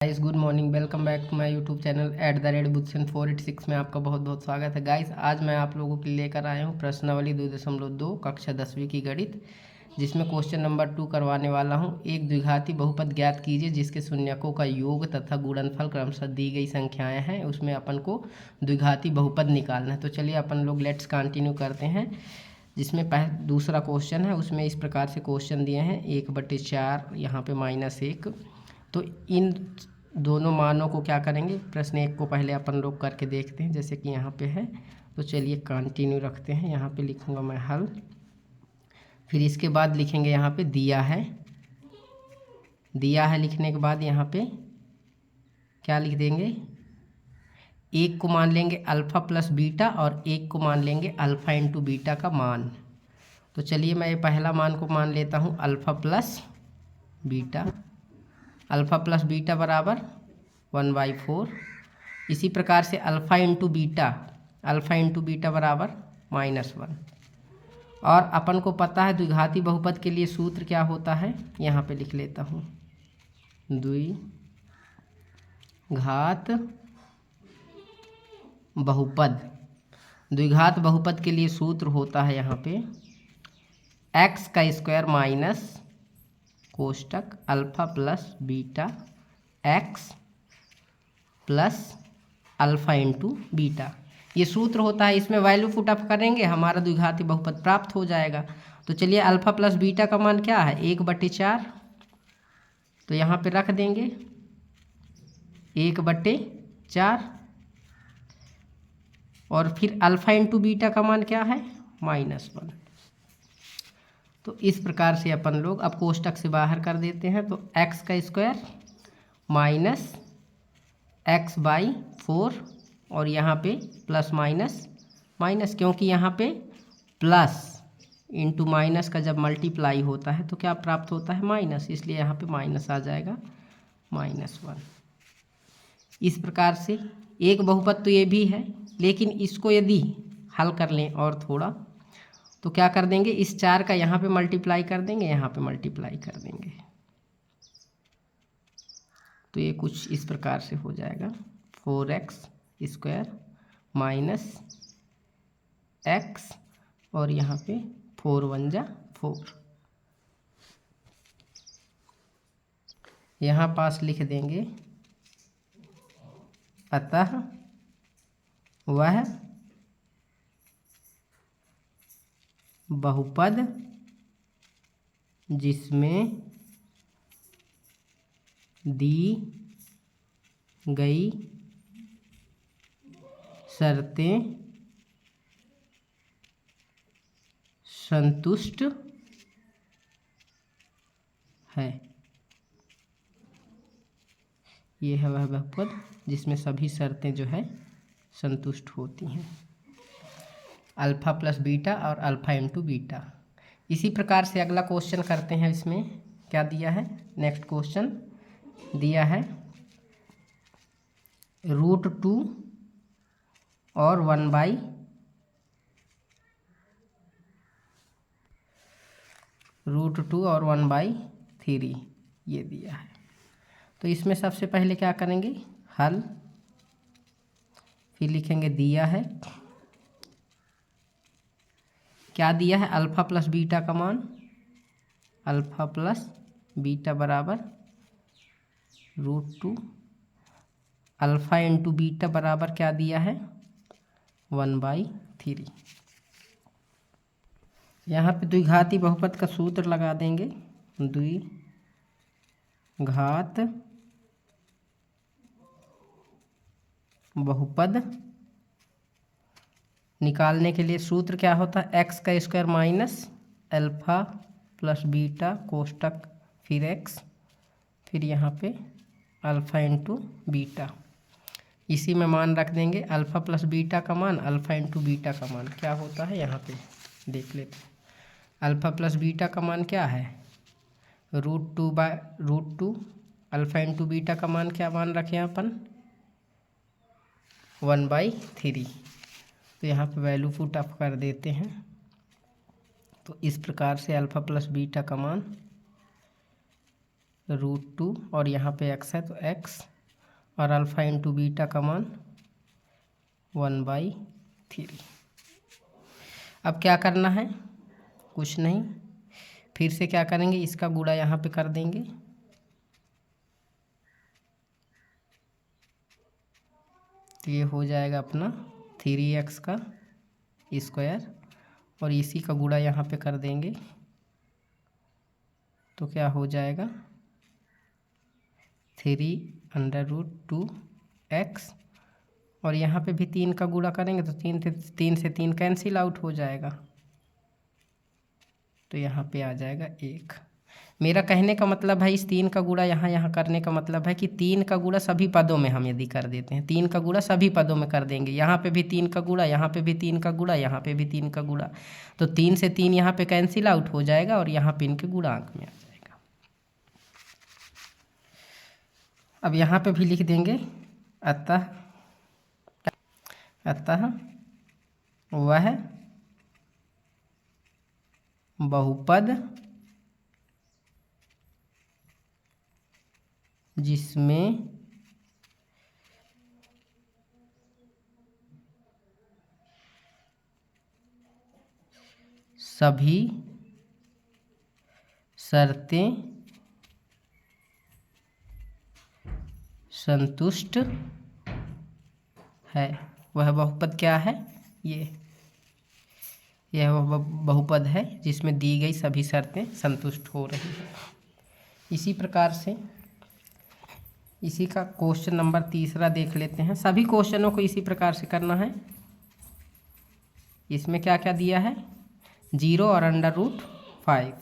Guys good morning, welcome back to my YouTube channel @buchen486 में आपका बहुत बहुत स्वागत है। गाइस आज मैं आप लोगों के लिए लेकर आया हूं प्रश्नावली 2.2 कक्षा 10वीं की गणित, जिसमें क्वेश्चन नंबर 2 करवाने वाला हूं। एक द्विघाती बहुपद ज्ञात कीजिए जिसके शून्यकों का योग तथा गुणनफल क्रमशः दी गई संख्याएँ हैं, उसमें अपन को द्विघाती बहुपद निकालना है। तो चलिए अपन लोग लेट्स कंटिन्यू करते हैं। जिसमें दूसरा क्वेश्चन है, उसमें इस प्रकार से क्वेश्चन दिए हैं 1/4 यहाँ पे -1। तो इन दोनों मानों को क्या करेंगे, प्रश्न 1 को पहले अपन लोग करके देखते हैं जैसे कि यहाँ पे है। तो चलिए कंटिन्यू रखते हैं। यहाँ पे लिखूँगा मैं हल, फिर इसके बाद लिखेंगे यहाँ पे दिया है। दिया है लिखने के बाद यहाँ पे क्या लिख देंगे, एक को मान लेंगे अल्फ़ा प्लस बीटा और एक को मान लेंगे अल्फ़ा इंटू बीटा का मान। तो चलिए मैं ये पहला मान को मान लेता हूँ alpha plus beta. Alpha plus beta बराबर 1/4। इसी प्रकार से अल्फ़ा इंटू बीटा बराबर -1। और अपन को पता है द्विघाती बहुपद के लिए सूत्र क्या होता है, यहाँ पे लिख लेता हूँ। द्विघात बहुपद के लिए सूत्र होता है यहाँ पे x का स्क्वायर माइनस कोष्टक alpha plus beta x plus alpha into beta. ये सूत्र होता है, इसमें वैल्यू पुट अप करेंगे हमारा द्विघाती बहुपद प्राप्त हो जाएगा। तो चलिए अल्फ़ा प्लस बीटा का मान क्या है 1/4, तो यहाँ पे रख देंगे 1/4। और फिर अल्फ़ा इंटू बीटा का मान क्या है -1। तो इस प्रकार से अपन लोग अब कोष्टक से बाहर कर देते हैं। तो x का स्क्वायर माइनस x/4 और यहाँ पे प्लस माइनस, क्योंकि यहाँ पे प्लस इंटू माइनस का जब मल्टीप्लाई होता है तो क्या प्राप्त होता है माइनस, इसलिए यहाँ पे माइनस आ जाएगा -1। इस प्रकार से एक बहुपद तो ये भी है, लेकिन इसको यदि हल कर लें और थोड़ा तो क्या कर देंगे, इस 4 का यहाँ पे मल्टीप्लाई कर देंगे, यहाँ पे मल्टीप्लाई कर देंगे। तो ये कुछ इस प्रकार से हो जाएगा 4x² माइनस x और यहाँ पे 4×1=4। यहाँ पास लिख देंगे अतः वह बहुपद जिसमें दी गई शर्तें संतुष्ट है। ये है वह बहुपद जिसमें सभी शर्तें जो है संतुष्ट होती हैं, अल्फ़ा प्लस बीटा और अल्फ़ा इंटू बीटा। इसी प्रकार से अगला क्वेश्चन करते हैं। इसमें क्या दिया है, नेक्स्ट क्वेश्चन दिया है √2 और 1/3 ये दिया है। तो इसमें सबसे पहले क्या करेंगे, हल, फिर लिखेंगे दिया है। क्या दिया है, अल्फ़ा प्लस बीटा का मान, अल्फ़ा प्लस बीटा बराबर √2। अल्फ़ा इंटू बीटा बराबर क्या दिया है 1/3। यहाँ पे द्विघाती बहुपद का सूत्र लगा देंगे। द्विघात बहुपद निकालने के लिए सूत्र क्या होता है, x का square minus alpha plus beta कोष्टक फिर x, फिर यहाँ पे अल्फ़ा इंटू बीटा। इसी में मान रख देंगे अल्फ़ा प्लस बीटा का मान, अल्फ़ा इंटू बीटा का मान क्या होता है यहाँ पे देख लेते हैं। अल्फ़ा प्लस बीटा का मान क्या है √2 अल्फ़ा इंटू बीटा का मान क्या मान रखें अपन 1/3। तो यहाँ पे वैल्यू पुट अप कर देते हैं। तो इस प्रकार से अल्फ़ा प्लस बीटा का मान √2 और यहाँ पे x है तो x और अल्फ़ा इंटू बीटा का मान 1/3। अब क्या करना है, कुछ नहीं, फिर से क्या करेंगे, इसका गुणा यहाँ पे कर देंगे, तो ये हो जाएगा अपना 3x का स्क्वायर, और इसी का गुणा यहाँ पे कर देंगे, तो क्या हो जाएगा 3√2x, और यहाँ पे भी 3 का गुणा करेंगे तो 3 से 3 कैंसिल आउट हो जाएगा, तो यहाँ पे आ जाएगा 1। मेरा कहने का मतलब है, इस 3 का गुणा यहाँ करने का मतलब है कि 3 का गुणा सभी पदों में हम यदि कर देते हैं, 3 का गुणा सभी पदों में कर देंगे, यहाँ पे भी 3 का गुणा, यहाँ पे भी 3 का गुणा, यहाँ पे भी 3 का गुणा, तो 3 से 3 यहाँ पे कैंसिल आउट हो जाएगा और यहाँ पे इनके गुणांक में आ जाएगा। अब यहाँ पे भी लिख देंगे, अतः वह बहुपद जिसमें सभी शर्तें संतुष्ट है, वह बहुपद क्या है, यह वह बहुपद है जिसमें दी गई सभी शर्तें संतुष्ट हो रही हैं। इसी प्रकार से इसी का क्वेश्चन नंबर 3 देख लेते हैं। सभी क्वेश्चनों को इसी प्रकार से करना है। इसमें क्या क्या दिया है, 0 और √5,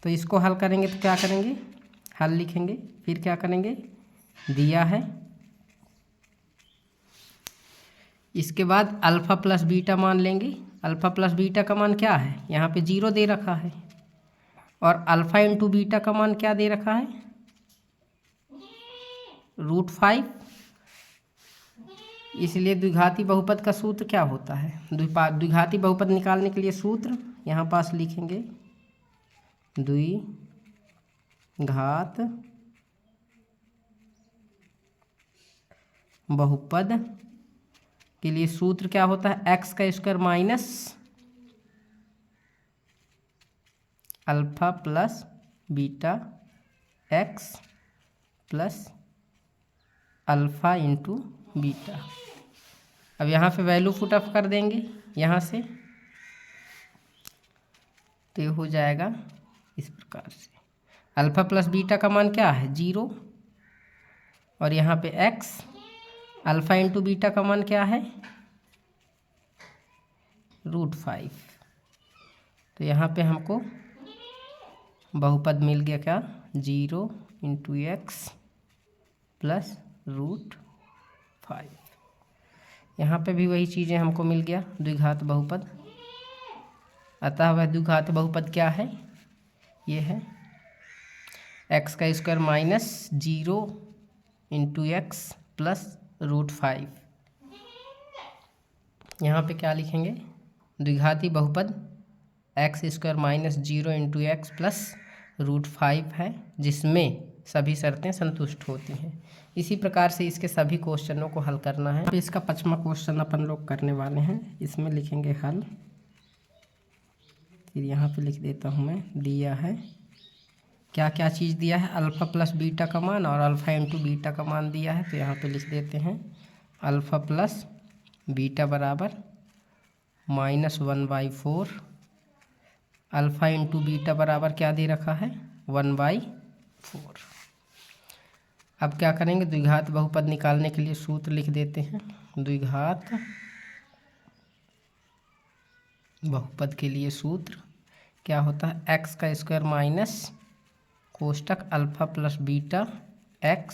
तो इसको हल करेंगे तो क्या करेंगे, हल लिखेंगे, फिर क्या करेंगे, दिया है, इसके बाद अल्फ़ा प्लस बीटा मान लेंगे। अल्फ़ा प्लस बीटा का मान क्या है, यहाँ पे 0 दे रखा है, और अल्फ़ा इंटू बीटा का मान क्या दे रखा है, √5। इसलिए द्विघाती बहुपद का सूत्र क्या होता है, द्विघाती बहुपद निकालने के लिए सूत्र यहाँ पास लिखेंगे, द्विघात बहुपद के लिए सूत्र क्या होता है, x का square minus alpha plus beta x plus alpha into beta. अब यहाँ पे वैल्यू पुट अप कर देंगे यहाँ से, तो ये हो जाएगा इस प्रकार से, अल्फ़ा प्लस बीटा का मान क्या है, 0, और यहाँ पे x, अल्फ़ा इंटू बीटा का मान क्या है, √5। तो यहाँ पे हमको बहुपद मिल गया क्या, 0 इंटू x प्लस √5। यहाँ पे भी वही चीज़ें हमको मिल गया, द्विघात बहुपद। अतः वह द्विघात बहुपद क्या है, ये है x का square minus 0 into x plus √5। यहाँ पे क्या लिखेंगे, द्विघाती बहुपद x square minus 0 into x plus √5 है, जिसमें सभी शर्तें संतुष्ट होती हैं। इसी प्रकार से इसके सभी क्वेश्चनों को हल करना है। तो इसका 5वां क्वेश्चन अपन लोग करने वाले हैं। इसमें लिखेंगे हल, फिर यहाँ पे लिख देता हूँ मैं, दिया है क्या क्या चीज़ दिया है, अल्फ़ा प्लस बीटा का मान और अल्फ़ा इंटू बीटा का मान दिया है। तो यहाँ पे लिख देते हैं अल्फ़ा प्लस बीटा बराबर -1/4, अल्फ़ा इंटू बीटा बराबर क्या दे रखा है, 1/4। अब क्या करेंगे, द्विघात बहुपद निकालने के लिए सूत्र लिख देते हैं। द्विघात बहुपद के लिए सूत्र क्या होता है, x का स्क्वायर माइनस कोष्टक अल्फ़ा प्लस बीटा x,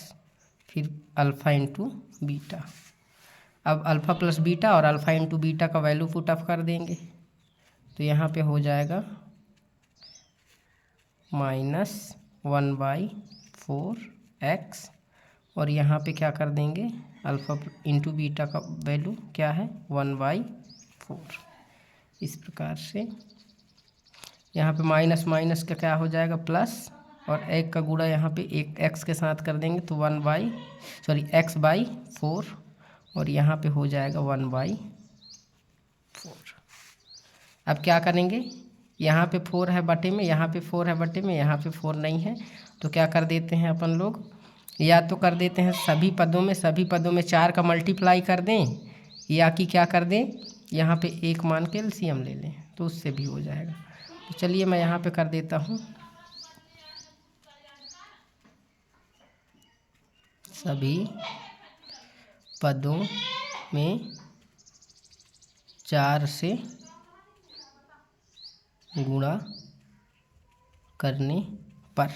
फिर अल्फ़ा इंटू बीटा। अब अल्फ़ा प्लस बीटा और अल्फ़ा इंटू बीटा का वैल्यू पुट अप कर देंगे, तो यहाँ पे हो जाएगा -1/4x, और यहाँ पे क्या कर देंगे, अल्फ़ा इंटू बीटा का वैल्यू क्या है, 1/4। इस प्रकार से यहाँ पे माइनस माइनस का क्या हो जाएगा, प्लस, और 1 का गुणा यहाँ पे एक x के साथ कर देंगे तो x/4 और यहाँ पे हो जाएगा 1/4। अब क्या करेंगे, यहाँ पे 4 है बटे में, यहाँ पे 4 है बटे में, यहाँ पे 4 नहीं है, तो क्या कर देते हैं अपन लोग, या तो कर देते हैं सभी पदों में 4 का मल्टीप्लाई कर दें, या कि क्या कर दें, यहाँ पे 1 मान के एलसीएम ले लें, तो उससे भी हो जाएगा। तो चलिए मैं यहाँ पे कर देता हूँ सभी पदों में 4 से गुणा करने पर,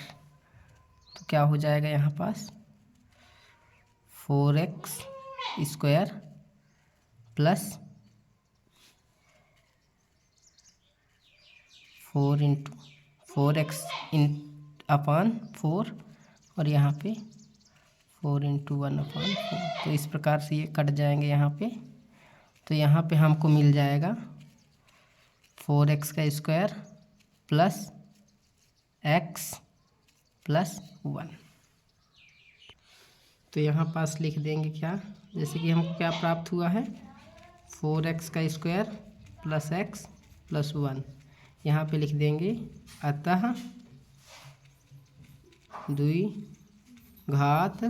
तो क्या हो जाएगा यहाँ पास 4x² प्लस 4x/4 और यहाँ पे 4/1/4। तो इस प्रकार से ये कट जाएंगे यहाँ पे, तो यहाँ पे हमको मिल जाएगा 4x² प्लस x प्लस 1। तो यहाँ पास लिख देंगे क्या, जैसे कि हमको क्या प्राप्त हुआ है 4x² प्लस x प्लस 1, यहाँ पे लिख देंगे अतः द्विघात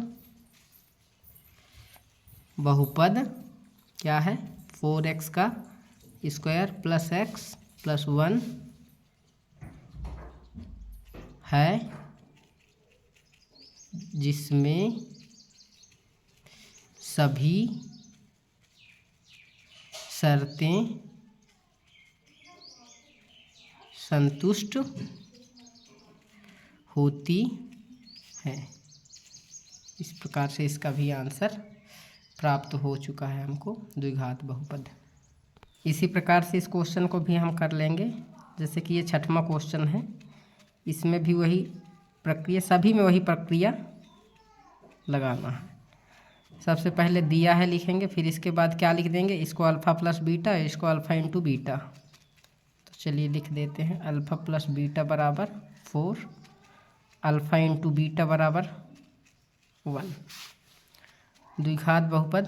बहुपद क्या है 4x² प्लस x प्लस 1 है, जिसमें सभी शर्तें संतुष्ट होती हैं। इस प्रकार से इसका भी आंसर प्राप्त हो चुका है हमको, द्विघात बहुपद। इसी प्रकार से इस क्वेश्चन को भी हम कर लेंगे, जैसे कि ये 6वां क्वेश्चन है, इसमें भी वही प्रक्रिया, सभी में वही प्रक्रिया लगाना है। सबसे पहले दिया है लिखेंगे, फिर इसके बाद क्या लिख देंगे, इसको अल्फ़ा प्लस बीटा, इसको अल्फ़ा इंटू बीटा। तो चलिए लिख देते हैं अल्फ़ा प्लस बीटा बराबर 4, अल्फ़ा इंटू बीटा बराबर 1। द्विघात बहुपद,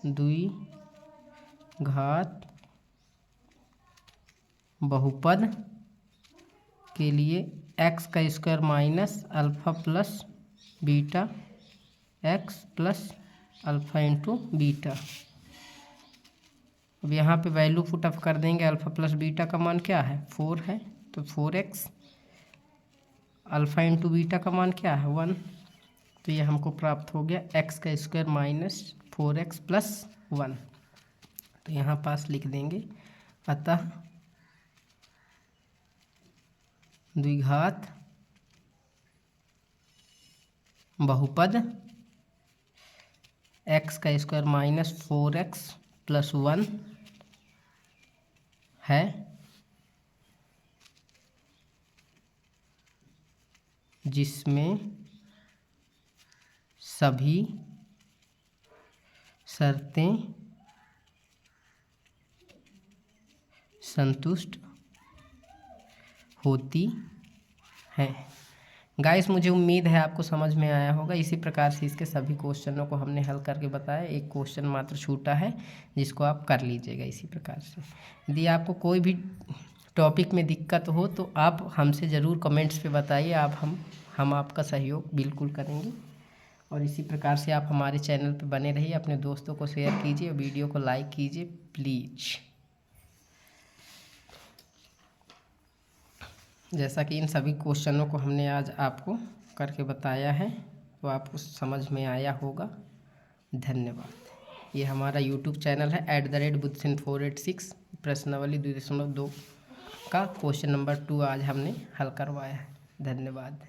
द्विघात बहुपद के लिए x² minus alpha plus beta x plus alpha into beta. अब यहाँ पे वैल्यू पुट अप कर देंगे, अल्फ़ा प्लस बीटा का मान क्या है 4 है, तो 4x, अल्फ़ा इंटू बीटा का मान क्या है 1, तो ये हमको प्राप्त हो गया x² माइनस 4x प्लस 1। तो यहाँ पास लिख देंगे अतः द्विघात बहुपद x² माइनस 4x प्लस 1 है, जिसमें सभी शर्तें संतुष्ट होती हैं। गाइस, मुझे उम्मीद है आपको समझ में आया होगा। इसी प्रकार से इसके सभी क्वेश्चनों को हमने हल करके बताया, एक क्वेश्चन मात्र छूटा है जिसको आप कर लीजिएगा। इसी प्रकार से यदि आपको कोई भी टॉपिक में दिक्कत हो तो आप हमसे ज़रूर कमेंट्स पे बताइए, हम आपका सहयोग बिल्कुल करेंगे। और इसी प्रकार से आप हमारे चैनल पे बने रहिए, अपने दोस्तों को शेयर कीजिए, वीडियो को लाइक कीजिए प्लीज़। जैसा कि इन सभी क्वेश्चनों को हमने आज आपको करके बताया है, तो आपको समझ में आया होगा। धन्यवाद। ये हमारा यूट्यूब चैनल है @buddsin486, प्रश्नावली 2.2 का क्वेश्चन नंबर 2 आज हमने हल करवाया है। धन्यवाद।